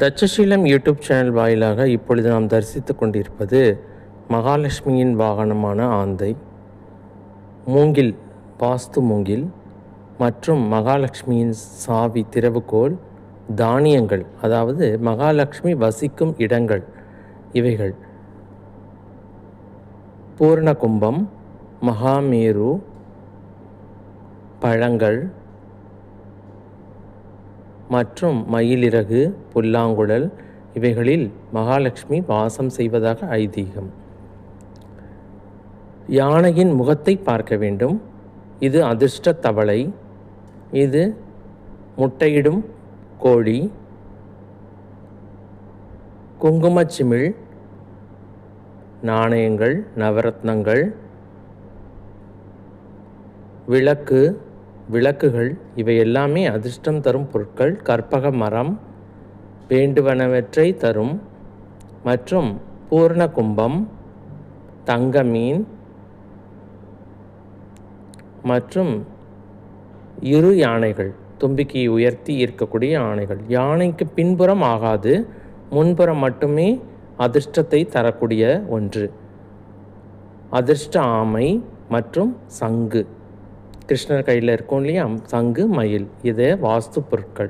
Takshashila YouTube channel வாயிலாக இப்பொழுது நாம் தரிசித்து கொண்டிருப்பது மகாலட்சுமியின் வாகனமான ஆந்தை, மூங்கில், வாஸ்து மூங்கில் மற்றும் மகாலட்சுமியின் சாவி திறவுகோல், தானியங்கள், அதாவது மகாலட்சுமி வசிக்கும் இடங்கள் இவைகள், பூர்ண கும்பம், மகாமேரு, பழங்கள் மற்றும் மயிலிறகு, புல்லாங்குழல் இவைகளில் மகாலட்சுமி வாசம் செய்வதாக ஐதீகம். யானையின் முகத்தை பார்க்க வேண்டும். இது அதிர்ஷ்ட தவளை. இது முட்டையிடும் கோழி. குங்குமச்சிமிழ், நாணயங்கள், நவரத்னங்கள், விளக்குகள் இவை எல்லாமே அதிர்ஷ்டம் தரும் பொருட்கள். கற்பக மரம் வேண்டுவனவற்றை தரும். மற்றும் பூர்ண கும்பம், தங்க மீன் மற்றும் இரு யானைகள், தும்பிக்கையை உயர்த்தி இருக்கக்கூடிய யானைகள். யானைக்கு பின்புறம் ஆகாது, முன்புறம் மட்டுமே அதிர்ஷ்டத்தை தரக்கூடிய ஒன்று. அதிர்ஷ்ட ஆமை மற்றும் சங்கு, கிருஷ்ணர் கையில் இருக்கும் இல்லையா, சங்கு, மயில், இது வாஸ்து பொருட்கள்.